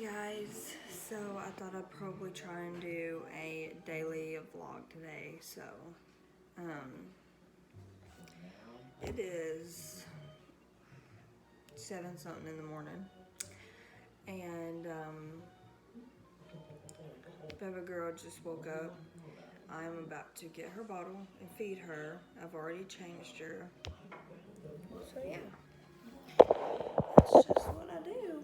Guys, so I thought I'd probably try and do a daily vlog today. So it is 7 something in the morning, and baby girl just woke up. I'm about to get her bottle and feed her. I've already changed her, so yeah, that's just what I do.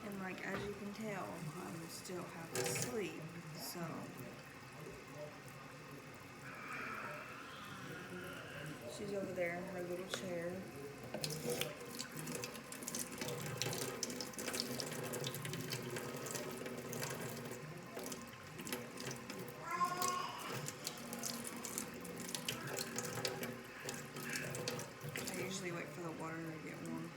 And like, as you can tell, I'm still half asleep, so she's over there in her little chair. I usually wait for the water to get warm.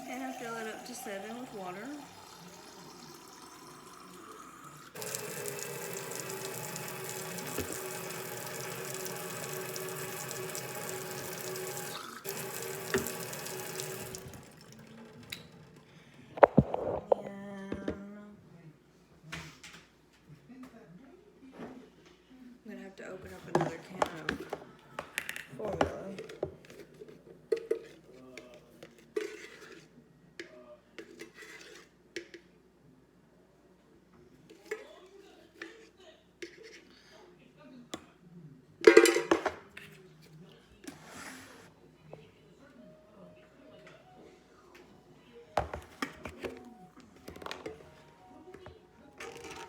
And I fill it up to 7 with water. I'm gonna have to open up another can of formula.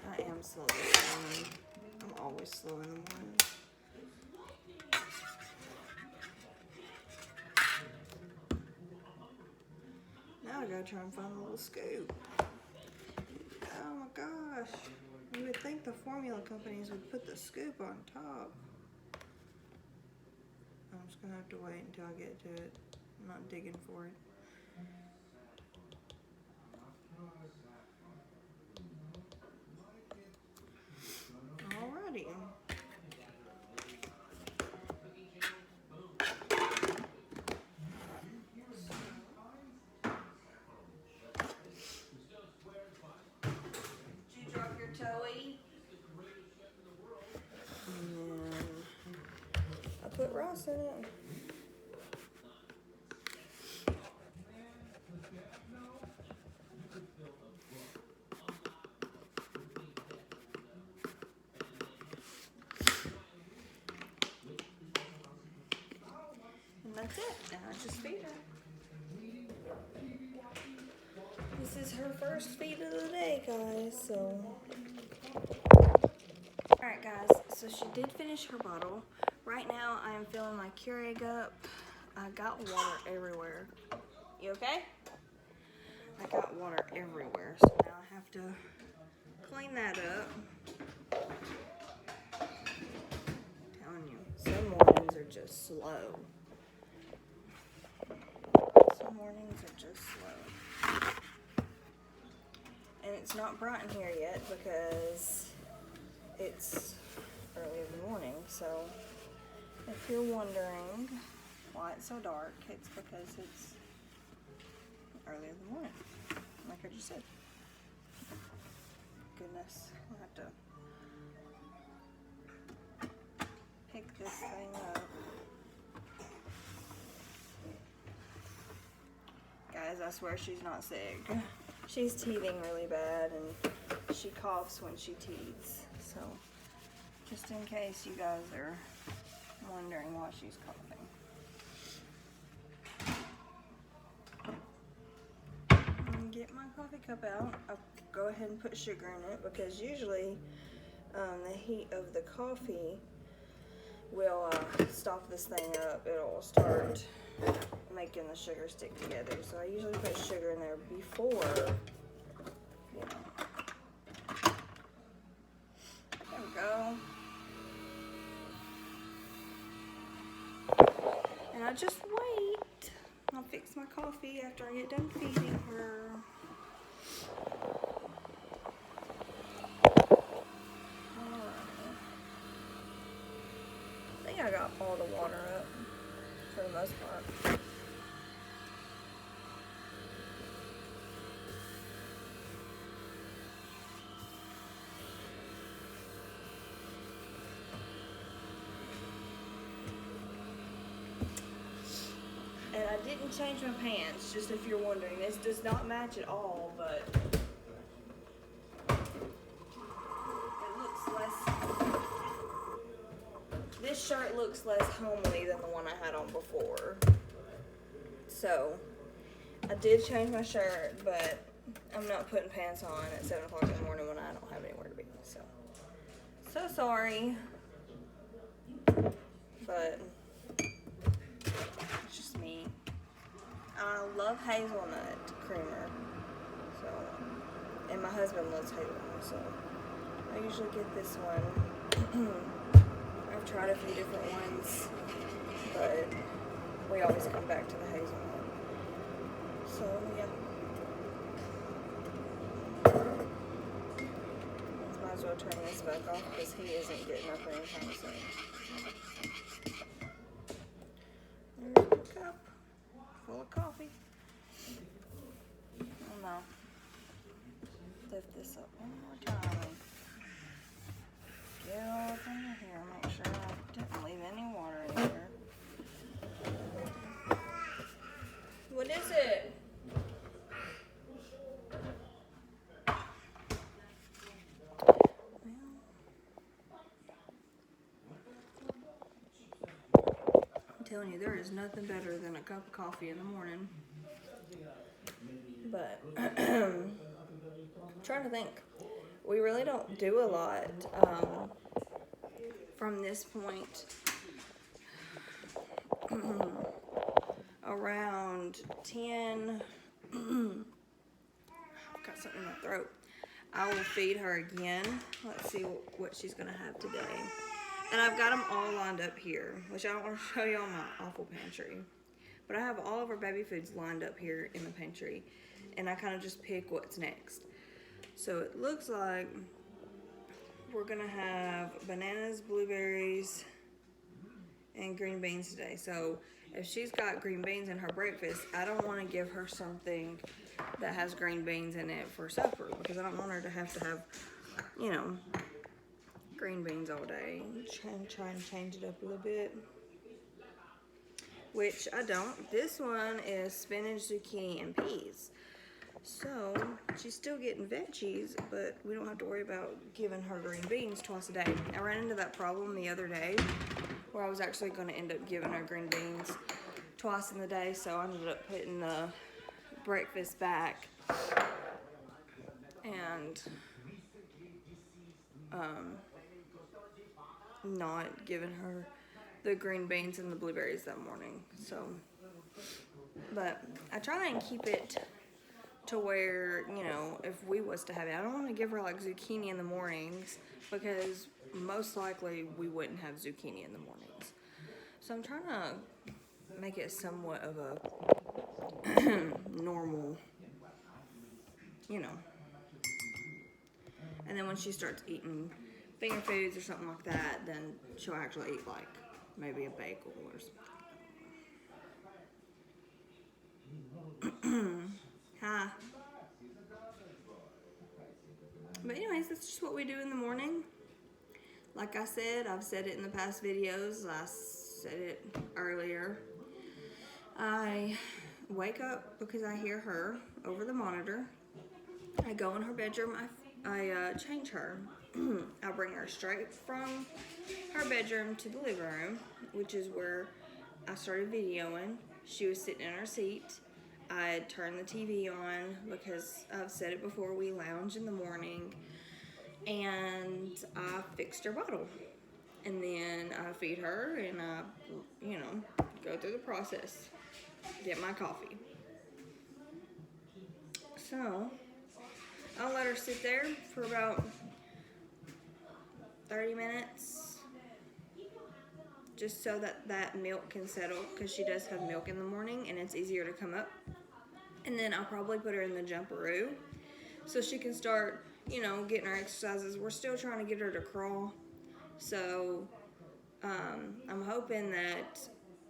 I am slow this morning. I'm always slow in the morning. Now I gotta try and find a little scoop. Oh my gosh. You would think the formula companies would put the scoop on top. I'm just gonna have to wait until I get to it. I'm not digging for it. Alrighty. Did you drop your toey? And I put Ross in it. And that's it. And I just feed her. This is her first feed of the day, guys, so. Alright, guys, so she did finish her bottle. Right now, I am filling my Keurig up. I got water everywhere. You okay? I got water everywhere, so now I have to clean that up. I'm telling you, some mornings are just slow. Some mornings are just slow. And it's not bright in here yet because it's early in the morning. So if you're wondering why it's so dark, it's because it's early in the morning, like I just said. Goodness, I'll have to pick this thing up. Guys, I swear she's not sick. She's teething really bad, and she coughs when she teeths. So, just in case you guys are wondering why she's coughing. Get my coffee cup out. I'll go ahead and put sugar in it because usually the heat of the coffee will stop this thing up. It'll start making the sugar stick together. So I usually put sugar in there before, you know. There we go. And I just wait. I'll fix my coffee after I get done feeding her. I think I got all the water up for the most part. And I didn't change my pants, just if you're wondering. This does not match at all, but it looks less, this shirt looks less homely than the one I had on before. So, I did change my shirt, but I'm not putting pants on at 7 o'clock in the morning when I don't have anywhere to be. So sorry. But it's just me. I love hazelnut creamer. So, and my husband loves hazelnut, so I usually get this one. I've tried a few different ones, but we always come back to the hazelnut. So, yeah. Might as well turn this back off because he isn't getting up anytime soon. There's my cup full of coffee. Oh no. Lift this up one more time. Get all up in here. Make sure I didn't leave any water in here. What is it? I'm telling you, there is nothing better than a cup of coffee in the morning. But I'm trying to think. We really don't do a lot from this point. Around 10, I've got something in my throat. I will feed her again. Let's see what she's gonna have today. And I've got them all lined up here, which I don't want to show you on my awful pantry. But I have all of our baby foods lined up here in the pantry. And I kind of just pick what's next. So it looks like we're gonna have bananas, blueberries, and green beans today. So if she's got green beans in her breakfast, I don't want to give her something that has green beans in it for supper, because I don't want her to have, you know, green beans all day. Try and change it up a little bit, which I don't. This one is spinach, zucchini, and peas. So she's still getting veggies, but we don't have to worry about giving her green beans twice a day. I ran into that problem the other day where I was actually going to end up giving her green beans twice in the day, so I ended up putting the breakfast back and not giving her the green beans and the blueberries that morning. So, but I try and keep it to where, you know, if we was to have it, I don't want to give her like zucchini in the mornings, because most likely we wouldn't have zucchini in the mornings. So I'm trying to make it somewhat of a normal, you know. And then when she starts eating finger foods or something like that, then she'll actually eat like maybe a bagel or something. Hi. But anyways, that's just what we do in the morning. Like I said, I've said it in the past videos. I said it earlier. I wake up because I hear her over the monitor. I go in her bedroom. I change her. I bring her straight from her bedroom to the living room, which is where I started videoing. She was sitting in her seat. I turned the TV on because I've said it before, we lounge in the morning, and I fixed her bottle. And then I feed her and I, you know, go through the process. get my coffee. So I'll let her sit there for about 30 minutes just so that that milk can settle, because she does have milk in the morning and it's easier to come up. And then I'll probably put her in the jumperoo so she can start, you know, getting her exercises. We're still trying to get her to crawl, so I'm hoping that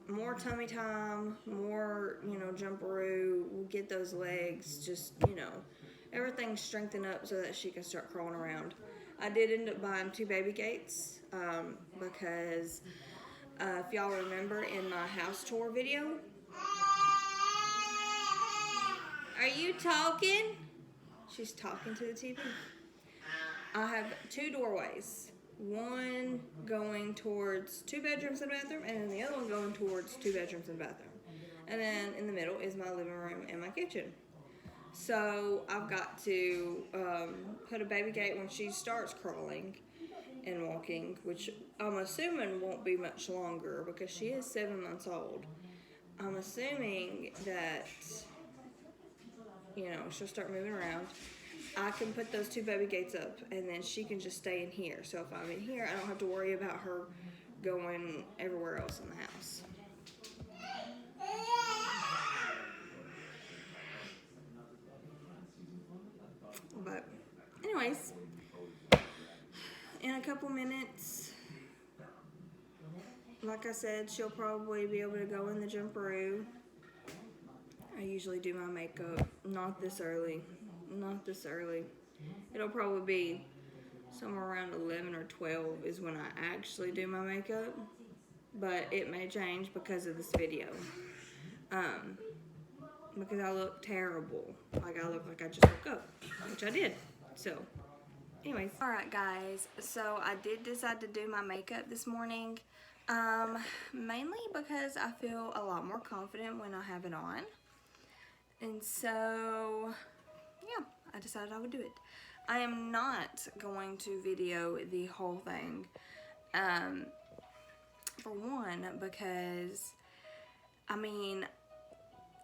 more tummy time, more, you know, jumperoo will get those legs just, you know, everything strengthened up so that she can start crawling around. I did end up buying 2 baby gates because if y'all remember in my house tour video. Are you talking? She's talking to the TV. I have 2 doorways. One going towards 2 bedrooms and a bathroom, and then the other one going towards 2 bedrooms and a bathroom. And then in the middle is my living room and my kitchen. So I've got to put a baby gate when she starts crawling and walking, which I'm assuming won't be much longer because she is 7 months old. I'm assuming that, you know, she'll start moving around. I can put those 2 baby gates up, and then she can just stay in here. So if I'm in here, I don't have to worry about her going everywhere else in the house. But anyways, in a couple minutes, like I said, she'll probably be able to go in the jumperoo. I usually do my makeup not this early. It'll probably be somewhere around 11 or 12 is when I actually do my makeup, but it may change because of this video. Because I look terrible. Like I look like I just woke up, which I did. So anyways. Alright guys, so I did decide to do my makeup this morning. Mainly because I feel a lot more confident when I have it on. And so, yeah, I decided I would do it. I am not going to video the whole thing. For one, because, I mean,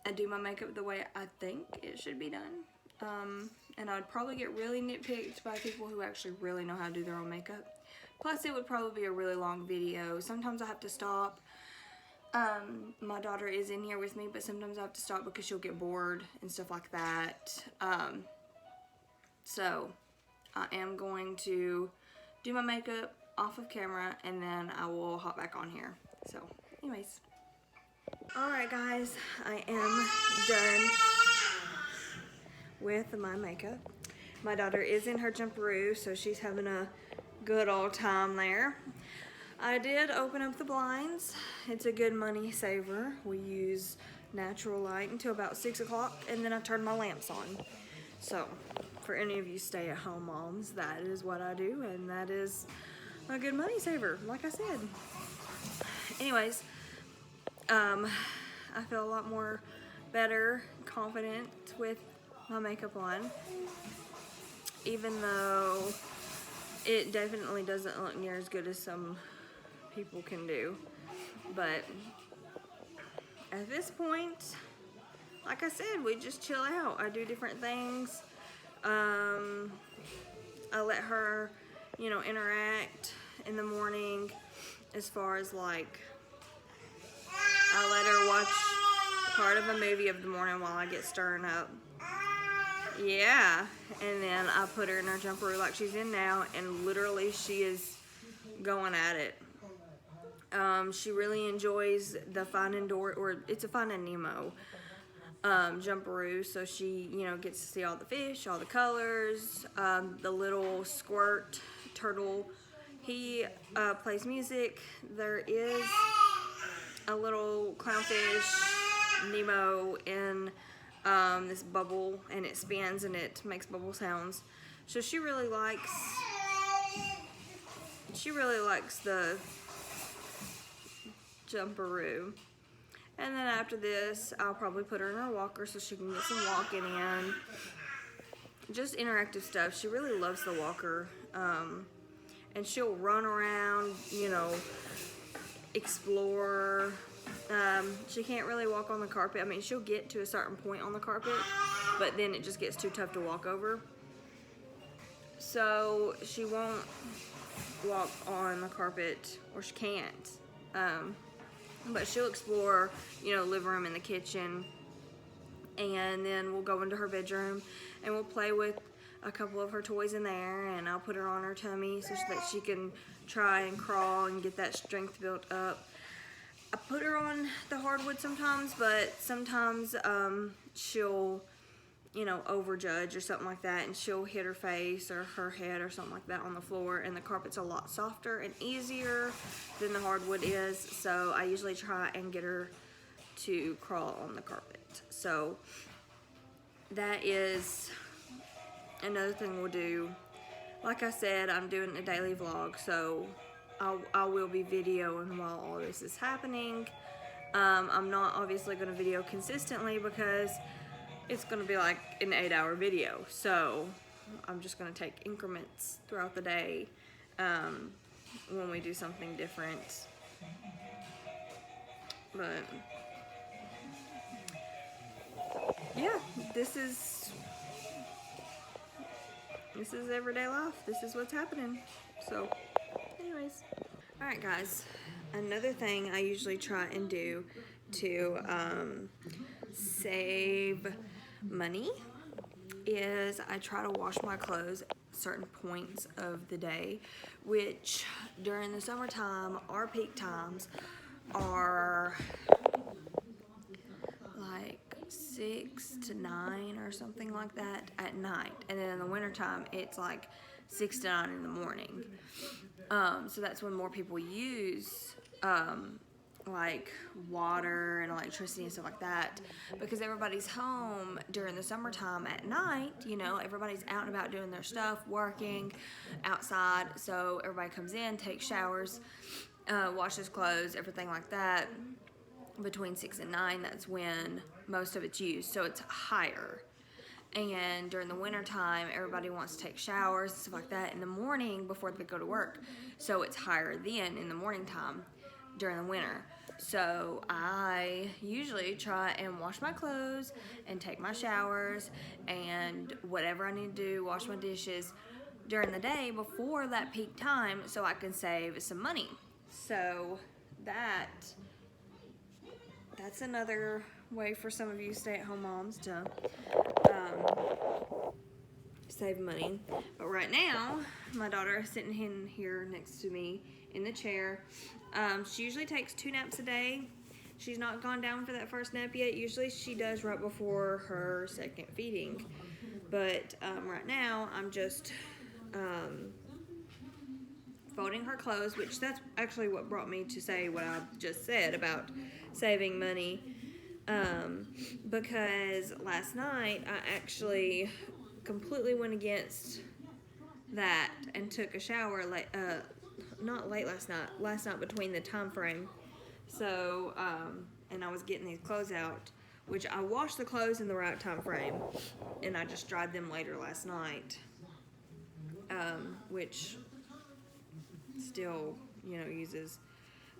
I do my makeup the way I think it should be done. And I'd probably get really nitpicked by people who actually really know how to do their own makeup. Plus, it would probably be a really long video. Sometimes I have to stop. My daughter is in here with me, but sometimes I have to stop because she'll get bored and stuff like that. So I am going to do my makeup off of camera, and then I will hop back on here. So anyways. Alright guys, I am done with my makeup. My daughter is in her jumperoo, so she's having a good old time there. I did open up the blinds. It's a good money saver. We use natural light until about 6 o'clock, and then I turn my lamps on. So for any of you stay-at-home moms, that is what I do, and that is a good money saver, like I said. Anyways, I feel a lot more better, confident with my makeup on, even though it definitely doesn't look near as good as some people can do. But at this point, like I said, we just chill out. I do different things. I let her, you know, interact in the morning as far as like, I let her watch part of a movie of the morning while I get stirring up. Yeah, and then I put her in her jumperoo like she's in now, and literally she is going at it. She really enjoys the Finding Dory, or it's a Finding Nemo jumperoo, so she, you know, gets to see all the fish, all the colors. The little squirt turtle, he plays music. There is a little clownfish Nemo in this bubble, and it spins and it makes bubble sounds. So she really likes the jumperoo. And then after this, I'll probably put her in her walker so she can get some walking in. Just interactive stuff. She really loves the walker. And she'll run around, you know, explore, She can't really walk on the carpet. I mean, she'll get to a certain point on the carpet, but then it just gets too tough to walk over. So she won't walk on the carpet, or she can't. But she'll explore, you know, living room and the kitchen, and then we'll go into her bedroom and we'll play with a couple of her toys in there, and I'll put her on her tummy so that she can try and crawl and get that strength built up. I put her on the hardwood sometimes, but sometimes she'll, you know, overjudge or something like that, and she'll hit her face or her head or something like that on the floor, and the carpet's a lot softer and easier than the hardwood is, so I usually try and get her to crawl on the carpet. So that is another thing we'll do. Like I said, I'm doing a daily vlog, so I will be videoing while all this is happening. I'm not obviously going to video consistently because it's going to be like an 8-hour video. So I'm just going to take increments throughout the day when we do something different. But yeah, this is everyday life. This is what's happening. So anyways, all right guys, another thing I usually try and do to save money is I try to wash my clothes at certain points of the day, which during the summertime, our peak times are like 6 to 9 or something like that at night, and then in the wintertime it's like 6 to 9 in the morning. So that's when more people use like water and electricity and stuff like that, because everybody's home during the summertime at night. You know, everybody's out and about doing their stuff, working outside, so everybody comes in, takes showers, washes clothes, everything like that. Between 6 and 9, that's when most of it's used, so it's higher. And during the winter time, everybody wants to take showers and stuff like that in the morning before they go to work, so it's higher then in the morning time during the winter. So I usually try and wash my clothes and take my showers and whatever I need to do, wash my dishes during the day before that peak time, so I can save some money. So that's another way for some of you stay-at-home moms to save money. But right now, my daughter is sitting in here next to me in the chair. She usually takes 2 naps a day. She's not gone down for that first nap yet. Usually she does right before her second feeding. But right now, I'm just folding her clothes, which that's actually what brought me to say what I just said about saving money. Because last night I actually completely went against that and took a shower not late last night between the time frame. So and I was getting these clothes out, which I washed the clothes in the right time frame, and I just dried them later last night, which still, you know, uses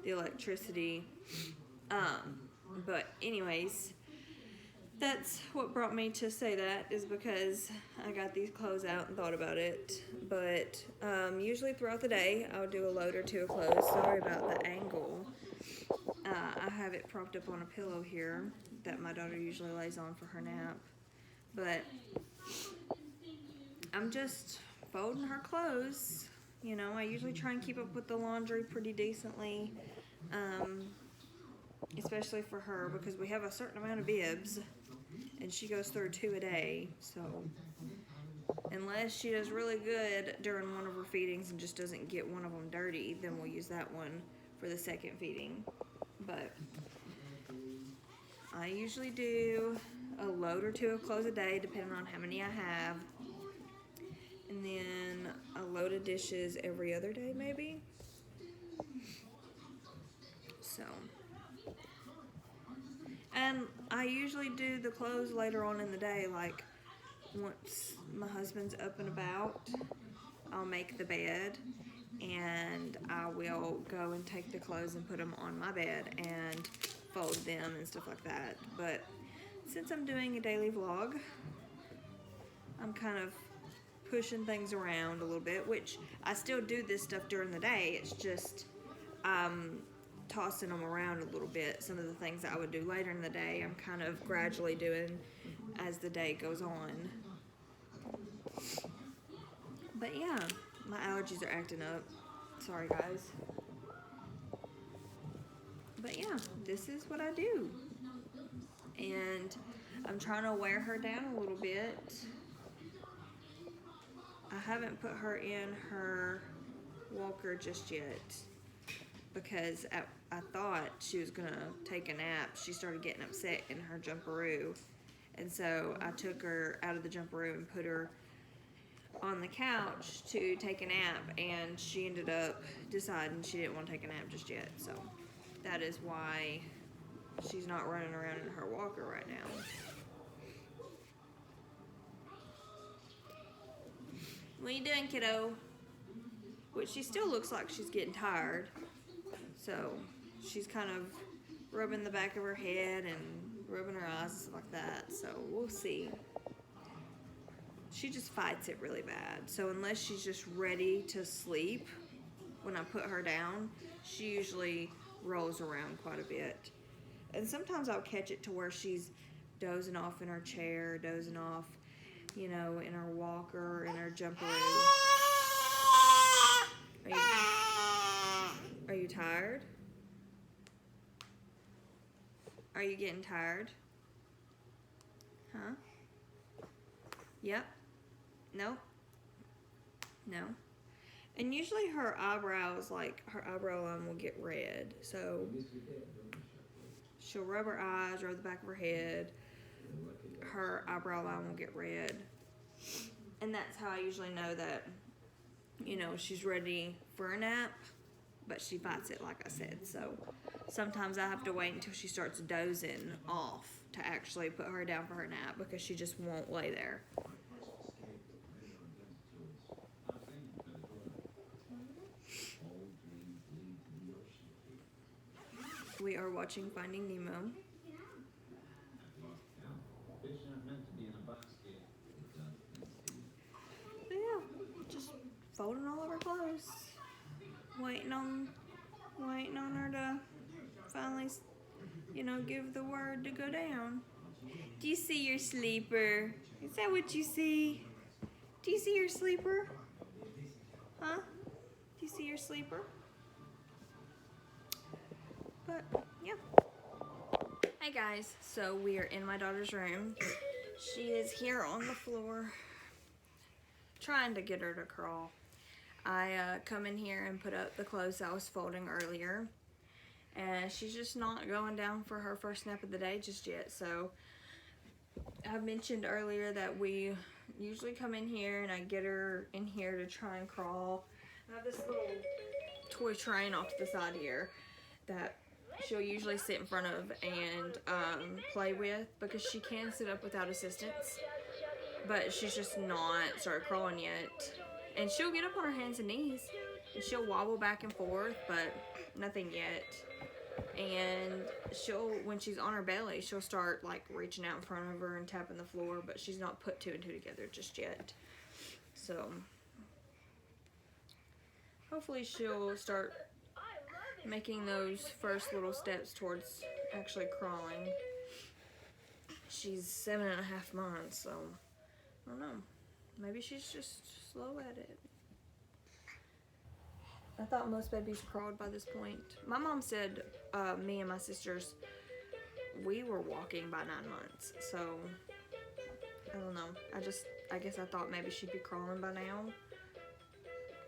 the electricity. But anyways, that's what brought me to say that, is because I got these clothes out and thought about it. But usually throughout the day, I'll do a load or 2 of clothes. Sorry about the angle. I have it propped up on a pillow here that my daughter usually lays on for her nap. But I'm just folding her clothes. You know, I usually try and keep up with the laundry pretty decently. Especially for her, because we have a certain amount of bibs and she goes through 2 a day. So unless she does really good during one of her feedings and just doesn't get one of them dirty, then we'll use that one for the second feeding. But I usually do a load or 2 of clothes a day, depending on how many I have, and then a load of dishes every other day maybe. So, and I usually do the clothes later on in the day, like once my husband's up and about, I'll make the bed and I will go and take the clothes and put them on my bed and fold them and stuff like that. But since I'm doing a daily vlog, I'm kind of pushing things around a little bit, which I still do this stuff during the day. It's just tossing them around a little bit. Some of the things that I would do later in the day, I'm kind of gradually doing as the day goes on. But yeah, my allergies are acting up. Sorry guys. But yeah, this is what I do. And I'm trying to wear her down a little bit. I haven't put her in her walker just yet because I thought she was gonna take a nap. She started getting upset in her jumperoo, and so I took her out of the jumperoo and put her on the couch to take a nap, and she ended up deciding she didn't want to take a nap just yet. So that is why she's not running around in her walker right now. What are you doing, kiddo? Which she still looks like she's getting tired. So she's kind of rubbing the back of her head and rubbing her eyes and stuff like that. So we'll see. She just fights it really bad. So unless she's just ready to sleep when I put her down, she usually rolls around quite a bit. And sometimes I'll catch it to where she's dozing off in her chair, dozing off, you know, in her walker, in her jumperoo. Are you tired? Are you getting tired? Huh? Yep. No? No. And usually her eyebrows, like her eyebrow line will get red. So she'll rub her eyes, rub the back of her head. Her eyebrow line will get red. And that's how I usually know that, you know, she's ready for a nap. But she fights it, like I said. So sometimes I have to wait until she starts dozing off to actually put her down for her nap because she just won't lay there. We are watching Finding Nemo. But yeah, just folding all of her clothes. Waiting on her to finally, you know, give the word to go down. Do you see your sleeper? Is that what you see? Do you see your sleeper? Huh? Do you see your sleeper? But yeah. Hey guys, so we are in my daughter's room. She is here on the floor trying to get her to crawl. I come in here and put up the clothes I was folding earlier, and she's just not going down for her first nap of the day just yet. So I mentioned earlier that we usually come in here and I get her in here to try and crawl. I have this little toy train off to the side here that she'll usually sit in front of and play with because she can sit up without assistance, but she's just not started crawling yet. And she'll get up on her hands and knees and she'll wobble back and forth, but nothing yet. And when she's on her belly, she'll start like reaching out in front of her and tapping the floor, but she's not put two and two together just yet. So hopefully she'll start making those first little steps towards actually crawling. She's 7.5 months, so I don't know. Maybe she's just slow at it. I thought most babies crawled by this point. My mom said me and my sisters, we were walking by 9 months. So, I don't know. I guess I thought maybe she'd be crawling by now.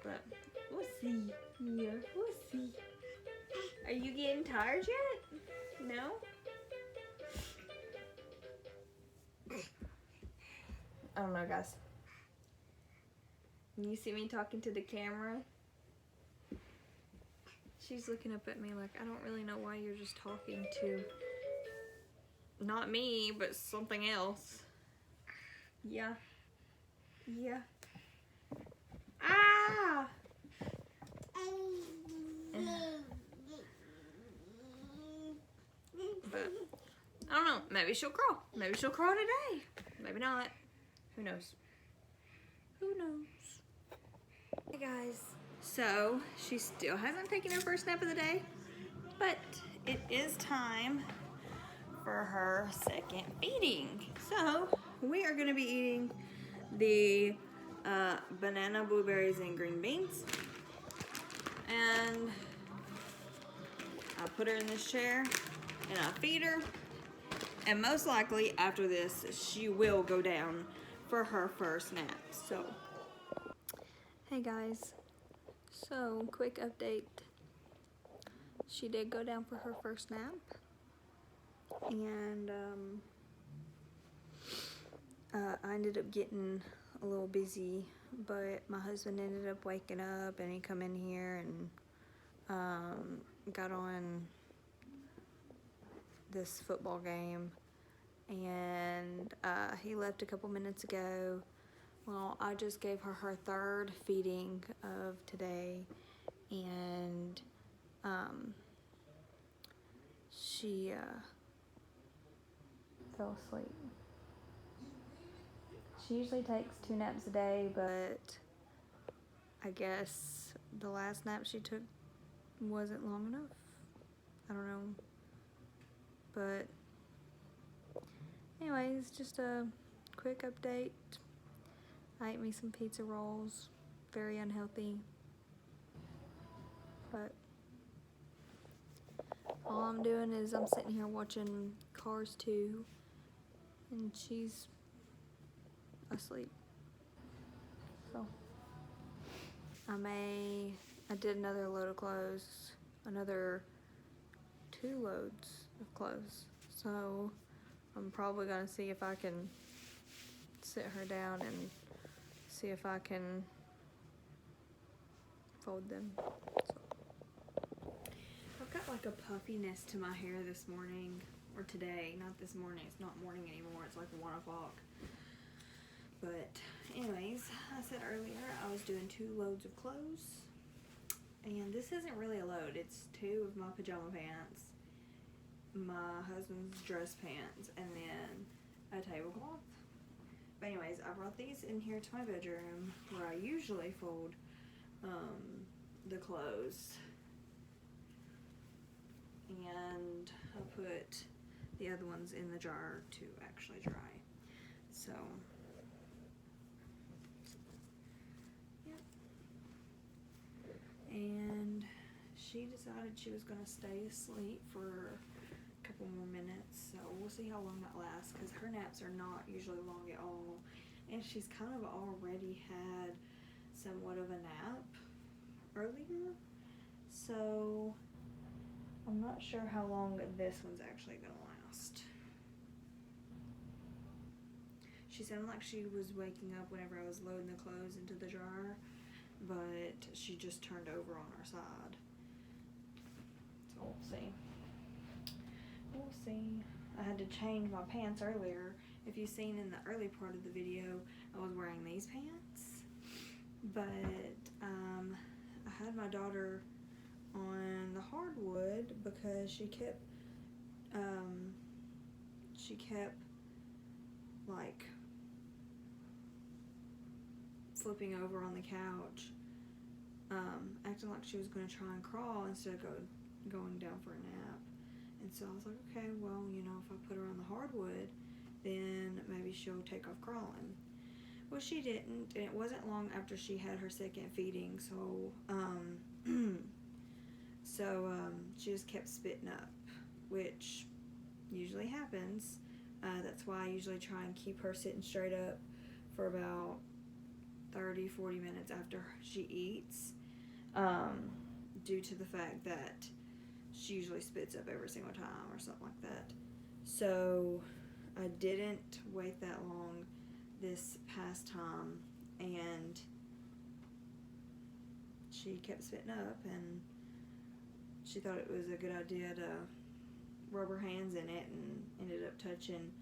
But, we'll see. Yeah, we'll see. Are you getting tired yet? No? I don't know, guys. You see me talking to the camera? She's looking up at me like, I don't really know why you're just talking to not me, but something else. Yeah. Yeah. Ah! But I don't know. Maybe she'll crawl. Maybe she'll crawl today. Maybe not. Who knows? Who knows? Hey guys. So she still hasn't taken her first nap of the day, but it is time for her second feeding. So we are going to be eating the banana, blueberries, and green beans. And I put her in this chair and I feed her. And most likely after this, she will go down for her first nap. So, hey guys. So, quick update. She did go down for her first nap. And I ended up getting a little busy, but my husband ended up waking up and he come in here and got on this football game, and he left a couple minutes ago. Well, I just gave her her third feeding of today, and she fell asleep. She usually takes 2 naps a day, but I guess the last nap she took wasn't long enough. I don't know. But anyways, just a quick update. I ate me some pizza rolls. Very unhealthy. But all I'm doing is I'm sitting here watching Cars 2, and she's asleep. So I did another load of clothes, another 2 loads of clothes. So I'm probably gonna see if I can sit her down and see if I can fold them. So I've got like a puffiness to my hair this morning, or today, not this morning. It's not morning anymore. It's like 1 o'clock. But anyways, I said earlier I was doing 2 loads of clothes, and this isn't really a load. It's 2 of my pajama pants, my husband's dress pants, and then a tablecloth. But anyways, I brought these in here to my bedroom where I usually fold the clothes, and I put the other ones in the jar to actually dry. So and she decided she was gonna stay asleep for a couple more minutes, so we'll see how long that lasts, because her naps are not usually long at all, and she's kind of already had somewhat of a nap earlier, so I'm not sure how long this one's actually gonna last. She sounded like she was waking up whenever I was loading the clothes into the jar, but she just turned over on her side. So we'll see. We'll see. I had to change my pants earlier. If you've seen in the early part of the video, I was wearing these pants. But I had my daughter on the hardwood because she kept like flipping over on the couch, acting like she was going to try and crawl instead of going down for a nap. And so I was like, okay, well, you know, if I put her on the hardwood, then maybe she'll take off crawling. Well, she didn't, and it wasn't long after she had her second feeding, so she just kept spitting up, which usually happens. That's why I usually try and keep her sitting straight up for about 30-40 minutes after she eats, due to the fact that she usually spits up every single time or something like that. So I didn't wait that long this past time, and she kept spitting up, and she thought it was a good idea to rub her hands in it, and ended up touching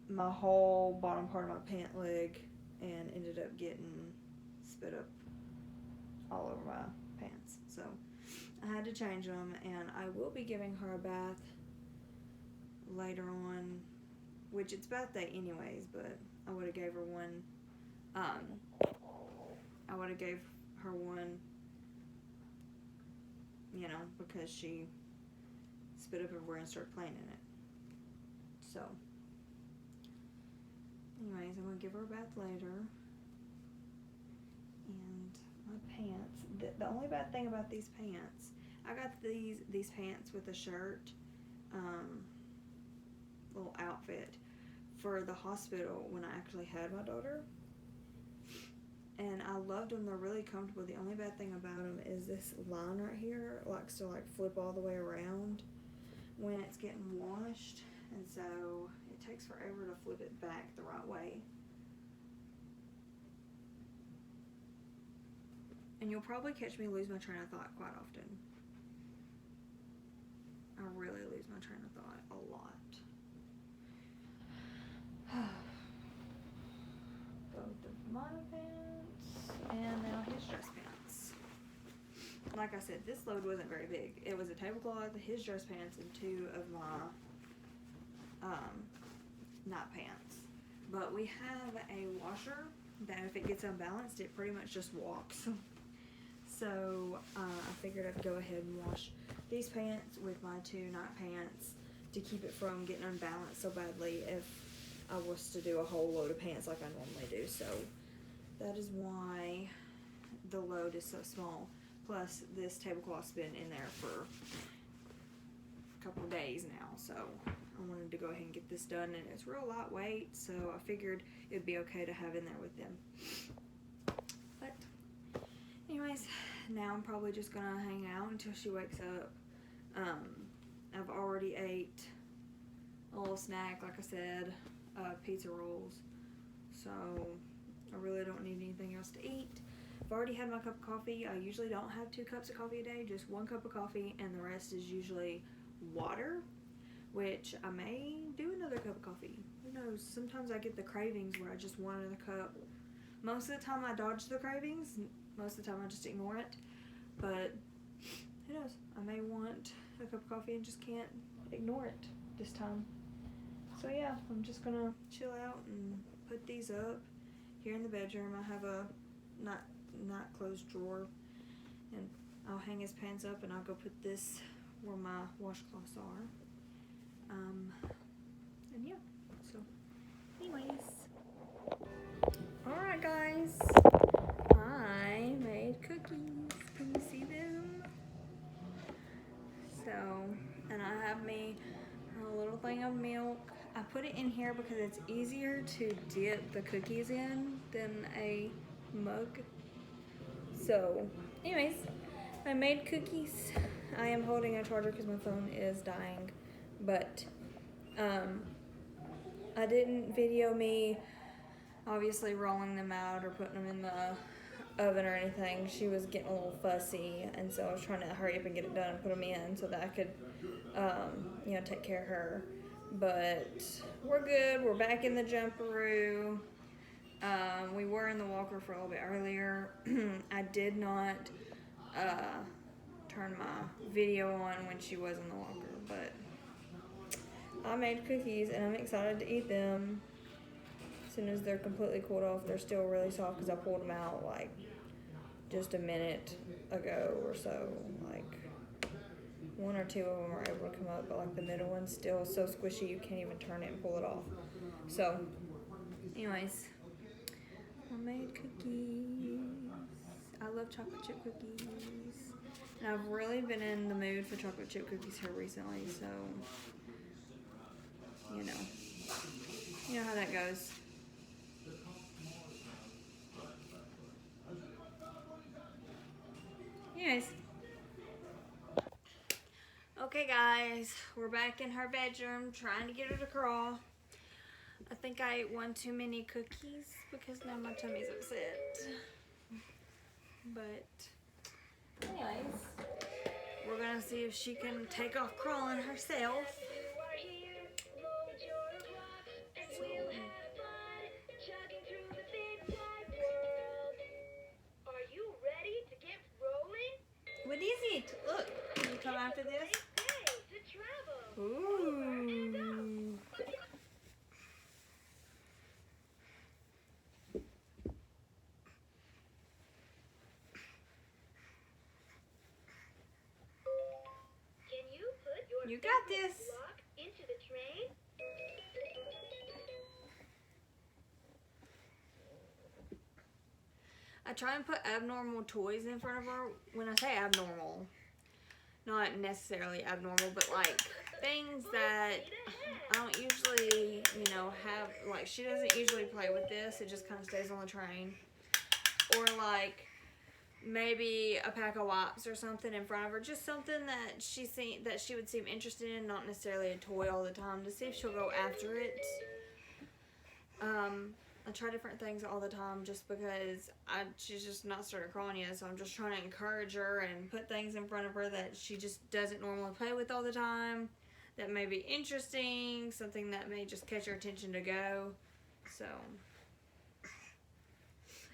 my whole bottom part of my pant leg and ended up getting spit up all over my pants. So I had to change them, and I will be giving her a bath later on, which it's birthday anyways, but I would have gave her one, I would have gave her one, you know, because she spit up everywhere and started playing in it. So, anyways, I'm going to give her a bath later. And my pants, the only bad thing about these pants, I got these pants with a shirt, little outfit for the hospital when I actually had my daughter. And I loved them. They're really comfortable. The only bad thing about them is this line right here likes to like flip all the way around when it's getting washed. And so it takes forever to flip it back the right way. And you'll probably catch me lose my train of thought quite often. I really lose my train of thought a lot. Both of my pants and now his dress pants. Like I said, this load wasn't very big. It was a tablecloth, his dress pants, and 2 of my night pants. But we have a washer that if it gets unbalanced, it pretty much just walks. So I figured I'd go ahead and wash these pants with my 2 night pants to keep it from getting unbalanced so badly if I was to do a whole load of pants like I normally do. So that is why the load is so small. Plus this tablecloth's been in there for a couple of days now, so I wanted to go ahead and get this done, and it's real lightweight, so I figured it'd be okay to have in there with them. But anyways, now I'm probably just gonna hang out until she wakes up. I've already ate a little snack, like I said, pizza rolls, so I really don't need anything else to eat. I've already had my cup of coffee. I usually don't have 2 cups of coffee a day, just 1 cup of coffee, and the rest is usually water, which I may do another cup of coffee. Who knows? Sometimes I get the cravings where I just want another cup. Most of the time I dodge the cravings. Most of the time I just ignore it. But who knows? I may want a cup of coffee and just can't ignore it this time. So yeah, I'm just gonna chill out and put these up here in the bedroom. I have a not closed drawer, and I'll hang his pants up, and I'll go put this where my washcloths are. And yeah, so anyways, alright guys, I made cookies. Can you see them? So, and I have me a little thing of milk. I put it in here because it's easier to dip the cookies in than a mug. So anyways, I made cookies. I am holding a charger because my phone is dying, but I didn't video me obviously rolling them out or putting them in the oven or anything. She was getting a little fussy, and so I was trying to hurry up and get it done and put them in so that I could you know, take care of her. But we're good. We're back in the jumperoo. We were in the walker for a little bit earlier. I did not turn my video on when she was in the walker, but I made cookies and I'm excited to eat them. As soon as they're completely cooled off, they're still really soft because I pulled them out like just a minute ago or so. Like 1 or 2 of them are able to come up, but like the middle one's still so squishy you can't even turn it and pull it off. So anyways, I made cookies. I love chocolate chip cookies. And I've really been in the mood for chocolate chip cookies here recently, so you know how that goes. Anyways. Okay guys, we're back in her bedroom trying to get her to crawl. I think I ate 1 too many cookies because now my tummy's upset. But anyways, we're gonna see if she can take off crawling herself. So, what is it? Look, can you come after this? Ooh. You got this. Into the train. I try and put abnormal toys in front of her. When I say abnormal, not necessarily abnormal, but like things that I don't usually, have. Like, she doesn't usually play with this. It just kind of stays on the train. Or like maybe a pack of wipes or something in front of her. Just something that she would seem interested in, not necessarily a toy all the time, to see if she'll go after it. I try different things all the time just because she's just not started crawling yet, so I'm just trying to encourage her and put things in front of her that she just doesn't normally play with all the time, that may be interesting, something that may just catch her attention to go. So,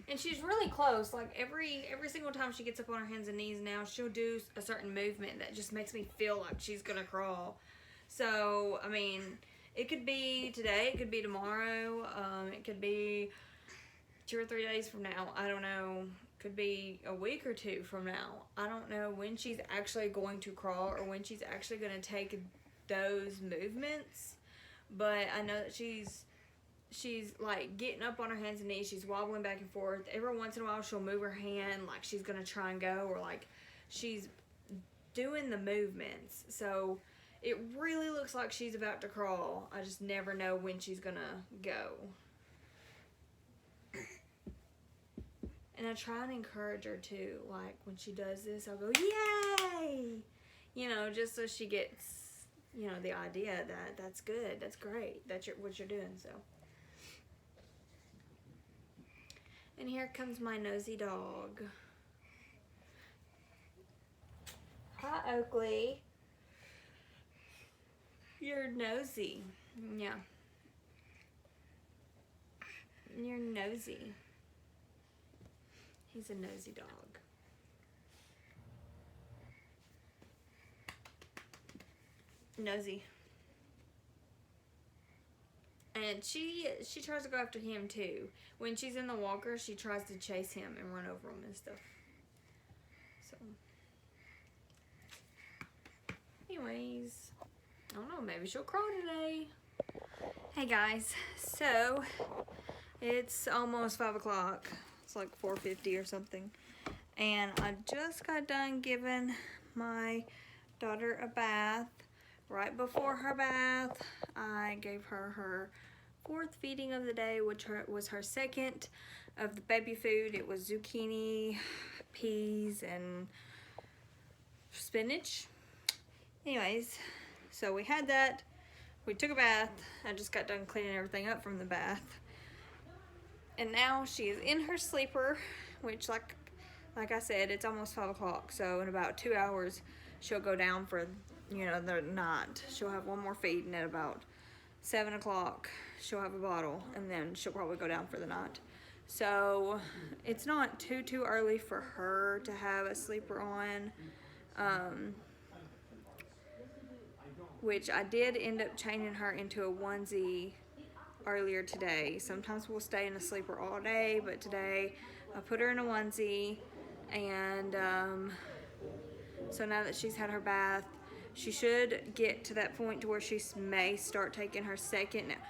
and she's really close. Like every single time she gets up on her hands and knees now, she'll do a certain movement that just makes me feel like she's gonna crawl. So, I mean, it could be today, it could be tomorrow, it could be 2 or 3 days from now. I don't know. Could be a week or two from now. I don't know when she's actually going to crawl or when she's actually going to take those movements. But I know that she's like getting up on her hands and knees. She's wobbling back and forth. Every once in a while she'll move her hand like she's going to try and go, or like she's doing the movements. So it really looks like she's about to crawl. I just never know when she's gonna go. And I try and encourage her too. Like when she does this, I'll go, yay! Just so she gets, the idea that that's good, that's great, that's what you're doing, so. And here comes my nosy dog. Hi, Oakley. You're nosy. Yeah. You're nosy. He's a nosy dog. Nosy. And she tries to go after him too. When she's in the walker, she tries to chase him and run over him and stuff. So, anyways, I don't know, maybe she'll crawl today. Hey guys, so it's almost 5 o'clock. It's like 4:50 or something. And I just got done giving my daughter a bath. Right before her bath, I gave her her 4th feeding of the day, which was her 2nd of the baby food. It was zucchini, peas, and spinach. Anyways, so we had that. We took a bath. I just got done cleaning everything up from the bath. And now she is in her sleeper, which like I said, it's almost 5 o'clock. So in about 2 hours, she'll go down for, the night. She'll have one more feed, and at about 7 o'clock, she'll have a bottle, and then she'll probably go down for the night. So it's not too early for her to have a sleeper on. Which I did end up changing her into a onesie earlier today. Sometimes we'll stay in a sleeper all day, but today I put her in a onesie, and so now that she's had her bath, she should get to that point to where she may start taking her 2nd nap.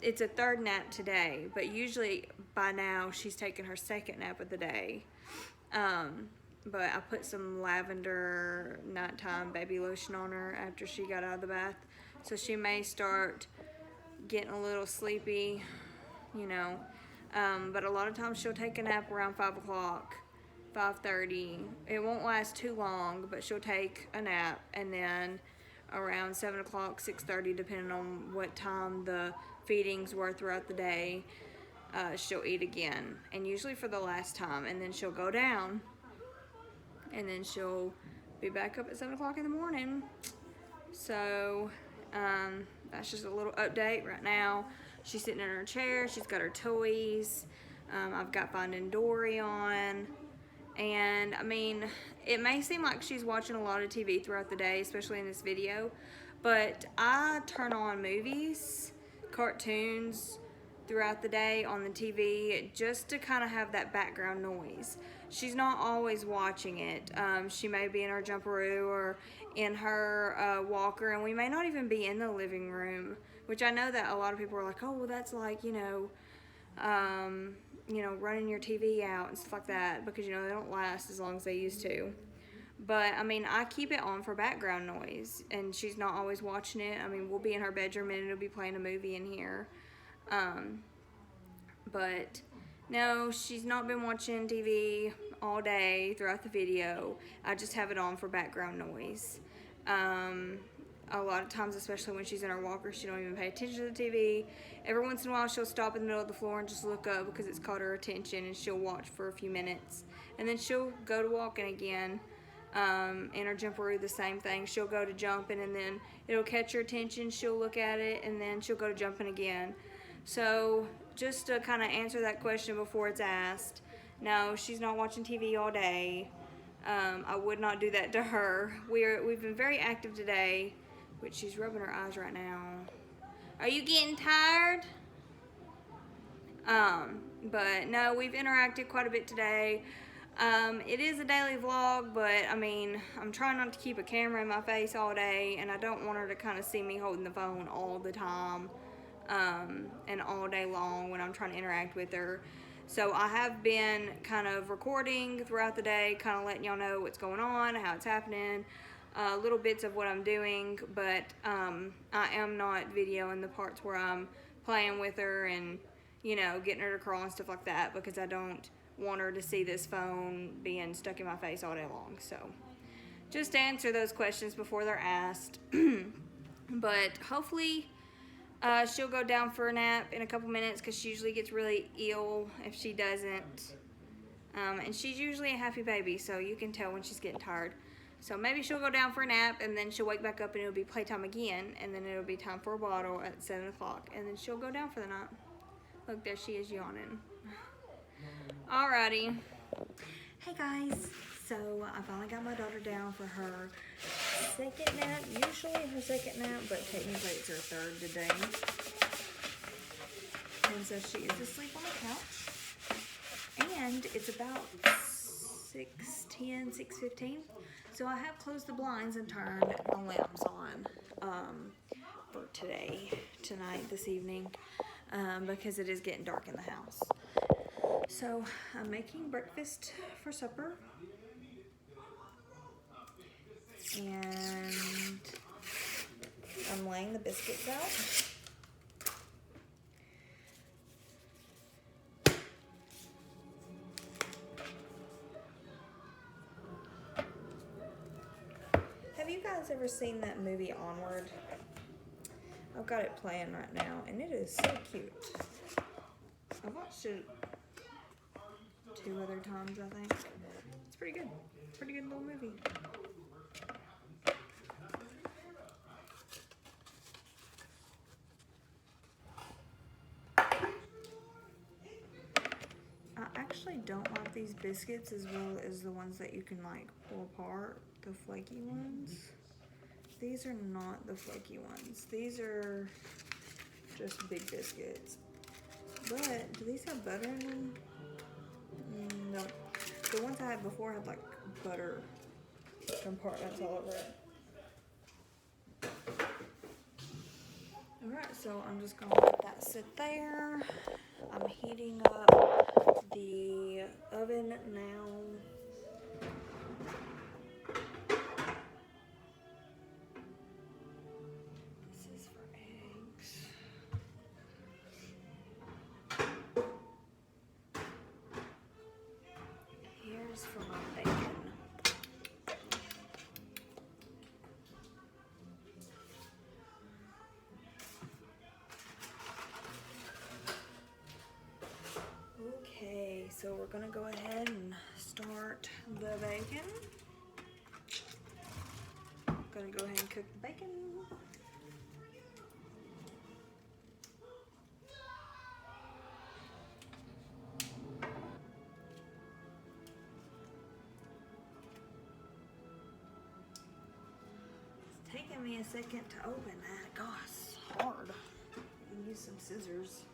It's a 3rd nap today, but usually by now she's taking her 2nd nap of the day. But I put some lavender nighttime baby lotion on her after she got out of the bath, so she may start getting a little sleepy, but a lot of times she'll take a nap around 5 o'clock, 5:30. It won't last too long, but she'll take a nap, and then around 7 o'clock, 6:30, depending on what time the feedings were throughout the day, she'll eat again, and usually for the last time, and then she'll go down, and then she'll be back up at 7 o'clock in the morning. So that's just a little update right now. She's sitting in her chair. She's got her toys. I've got Finding Dory on. And I mean, it may seem like she's watching a lot of TV throughout the day, especially in this video, but I turn on movies, cartoons throughout the day on the TV just to kind of have that background noise. She's not always watching it. She may be in her jumperoo or in her walker, and we may not even be in the living room, which I know that a lot of people are like, oh, well, that's like, running your TV out and stuff like that, because, they don't last as long as they used to. But, I mean, I keep it on for background noise, and she's not always watching it. I mean, we'll be in her bedroom, and it'll be playing a movie in here. But, no, she's not been watching TV all day throughout the video. I just have it on for background noise. A lot of times, especially when she's in her walker, she don't even pay attention to the TV. Every once in a while, she'll stop in the middle of the floor and just look up because it's caught her attention, and she'll watch for a few minutes. And then she'll go to walking again. In her jumperoo, the same thing. She'll go to jumping, and then it'll catch her attention. She'll look at it, and then she'll go to jumping again. So just to kind of answer that question before it's asked, no, she's not watching TV all day. I would not do that to her. We've been very active today, which she's rubbing her eyes right now. Are you getting tired? But no, we've interacted quite a bit today. It is a daily vlog, but I mean, I'm trying not to keep a camera in my face all day, and I don't want her to kind of see me holding the phone all the time, and all day long when I'm trying to interact with her. So I have been kind of recording throughout the day, kind of letting y'all know what's going on, how it's happening, little bits of what I'm doing, but I am not videoing the parts where I'm playing with her and, getting her to crawl and stuff like that, because I don't want her to see this phone being stuck in my face all day long. So just to answer those questions before they're asked. But hopefully she'll go down for a nap in a couple minutes, because she usually gets really ill if she doesn't. And she's usually a happy baby, so you can tell when she's getting tired. So maybe she'll go down for a nap, and then she'll wake back up, and it'll be playtime again, and then it'll be time for a bottle at 7 o'clock, and then she'll go down for the night. Look, there she is yawning. Alrighty. Hey guys. So I finally got my daughter down for her second nap. Usually her second nap, but technically it's her third today. And so she is asleep on the couch. And it's about 6:10, 6:15. So I have closed the blinds and turned the lamps on for tonight, this evening, because it is getting dark in the house. So I'm making breakfast for supper, and I'm laying the biscuits out. Have you guys ever seen that movie Onward? I've got it playing right now, and it is so cute. I watched it 2 other times, I think. It's pretty good. Pretty good little movie. I actually don't like these biscuits as well as the ones that you can like pull apart, the flaky ones. These are not the flaky ones. These are just big biscuits. But do these have butter in them? No. The ones I had before had like butter compartments all over it. Alright, so I'm just gonna let that sit there. I'm heating up the oven now. This is for eggs. Here's for my bacon. Okay, so we're gonna go ahead and start the bacon. Gonna go ahead and cook the bacon. It's taking me a second to open that. Gosh, it's hard. I can use some scissors.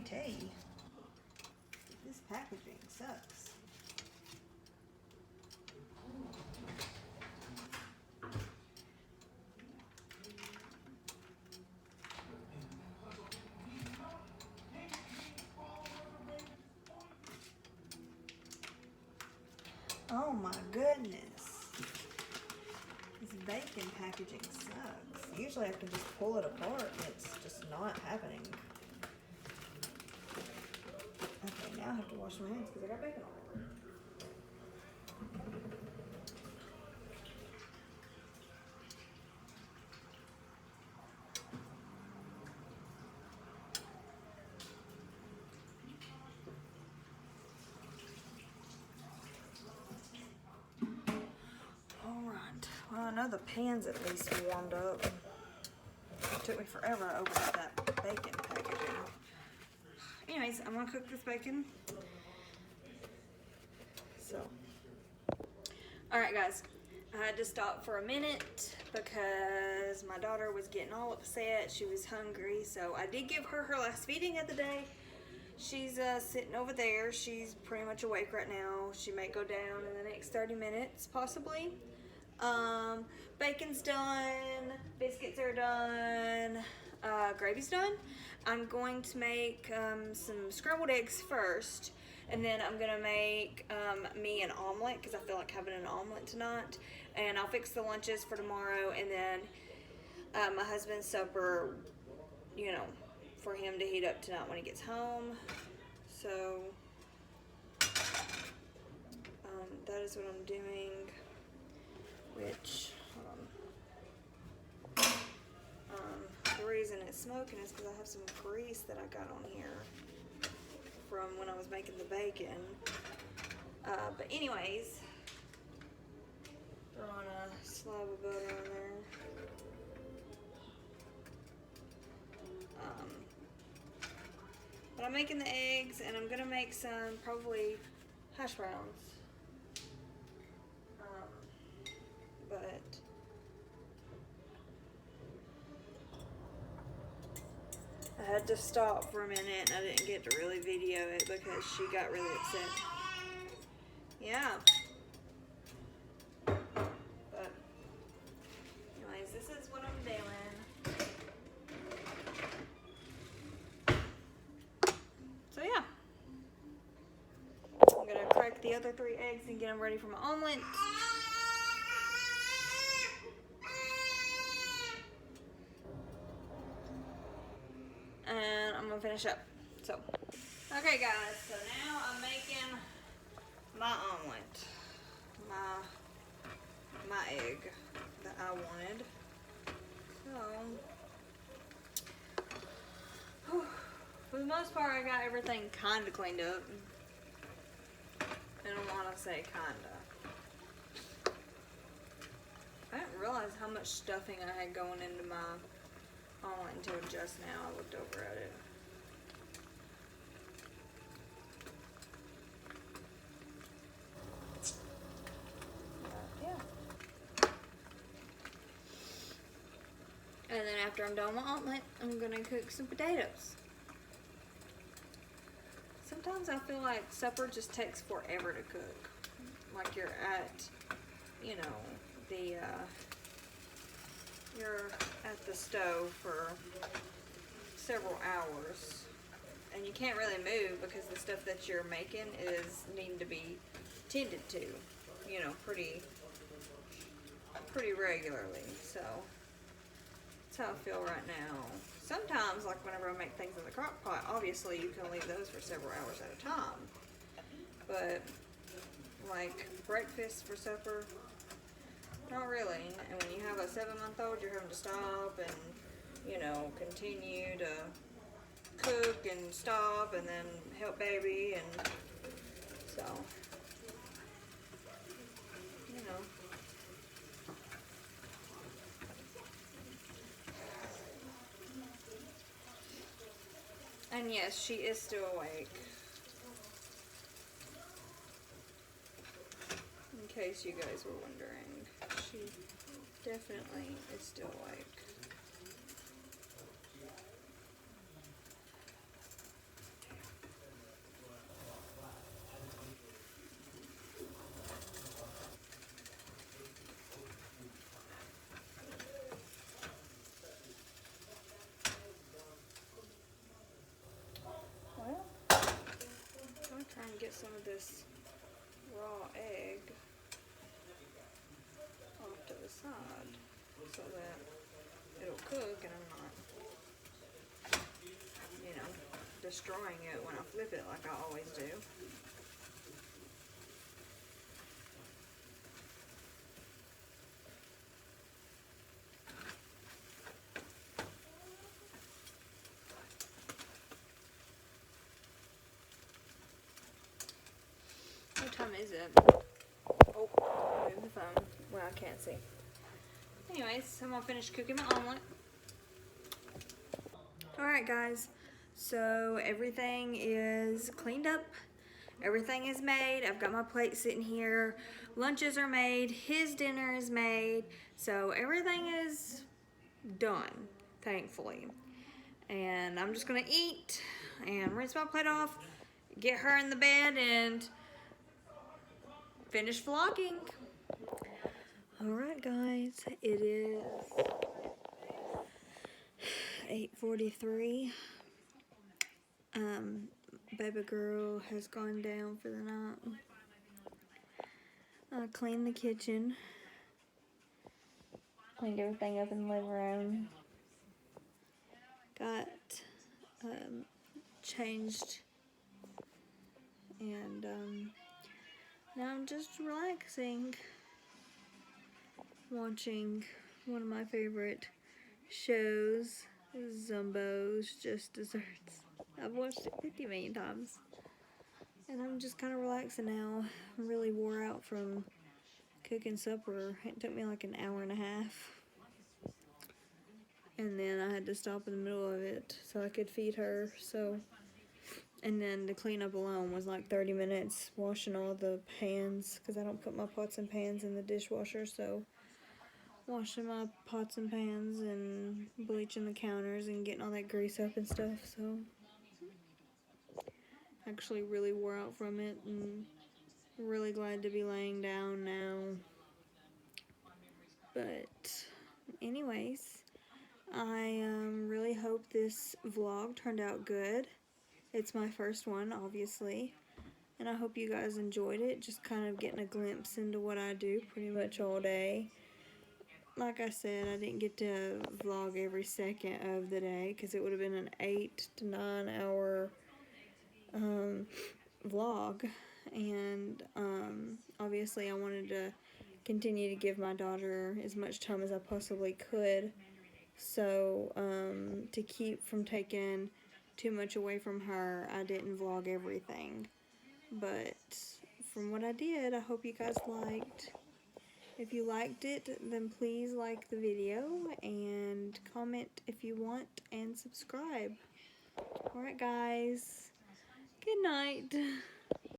tell you, this packaging sucks. Oh my goodness. This bacon packaging sucks. Usually I can just pull it apart and it's just not happening. Okay, now I have to wash my hands because I got bacon all over. Alright, well I know the pan's at least warmed up. It took me forever to open up that bacon packaging. Anyways, I'm gonna cook this bacon. So, alright guys, I had to stop for a minute because my daughter was getting all upset. She was hungry, so I did give her her last feeding of the day. She's sitting over there. She's pretty much awake right now. She may go down in the next 30 minutes, possibly. Bacon's done, biscuits are done, gravy's done. I'm going to make some scrambled eggs first, and then I'm gonna make me an omelet because I feel like having an omelet tonight, and I'll fix the lunches for tomorrow, and then my husband's supper, you know, for him to heat up tonight when he gets home. So that is what I'm doing, which the reason it's smoking is because I have some grease that I got on here from when I was making the bacon. But anyways, throwing a slab of butter on there. But I'm making the eggs, and I'm gonna make some probably hash browns. But I had to stop for a minute, and I didn't get to really video it because she got really upset. Yeah. But anyways, this is what I'm doing. So yeah, I'm gonna crack the other 3 eggs and get them ready for my omelet. And I'm gonna finish up. So, okay guys, so now I'm making my omelet, my egg that I wanted. So, for the most part, I got everything kind of cleaned up. I don't want to say kinda. I didn't realize how much stuffing I had going into my omelet until just now I looked over at it. Yeah. And then after I'm done with my omelet, I'm gonna cook some potatoes. Sometimes I feel like supper just takes forever to cook. Like you're at, you know, you're at the stove for several hours, and you can't really move because the stuff that you're making is needing to be tended to, you know, pretty regularly. So that's how I feel right now. Sometimes, like whenever I make things in the crock pot, obviously you can leave those for several hours at a time. But like breakfast for supper, not really. And when you have a 7-month-old, you're having to stop and, you know, continue to cook and stop and then help baby, and so, you know. And yes, she is still awake. In case you guys were wondering, she definitely is still awake. get some of this raw egg off to the side so that it'll cook and I'm not, you know, destroying it when I flip it like I always do. What time is it? Oh, move the phone. Well, I can't see. Anyways, I'm gonna finish cooking my omelet. Alright guys, so everything is cleaned up. Everything is made. I've got my plate sitting here. Lunches are made. His dinner is made. So everything is done, thankfully. And I'm just gonna eat and rinse my plate off, get her in the bed, and finish vlogging. Alright guys, it is 8:43. Baby girl has gone down for the night. I cleaned the kitchen. Cleaned everything up in the living room. Got changed. And now I'm just relaxing. Watching one of my favorite shows, Zumbo's Just Desserts. I've watched it 50 million times. And I'm just kind of relaxing now. I'm really wore out from cooking supper. It took me like an hour and a half. And then I had to stop in the middle of it so I could feed her. And then the cleanup alone was like 30 minutes, washing all the pans, because I don't put my pots and pans in the dishwasher, so washing my pots and pans and bleaching the counters and getting all that grease up and stuff, so actually really wore out from it and really glad to be laying down now. But anyways, I really hope this vlog turned out good. It's my first one, obviously, and I hope you guys enjoyed it, just kind of getting a glimpse into what I do pretty much all day. Like I said, I didn't get to vlog every second of the day because it would have been an 8 to 9 hour vlog, and obviously I wanted to continue to give my daughter as much time as I possibly could, so to keep from taking too much away from her, I didn't vlog everything. But from what I did, I hope you guys liked. If you liked it, then please like the video and comment if you want and subscribe. Alright guys, good night.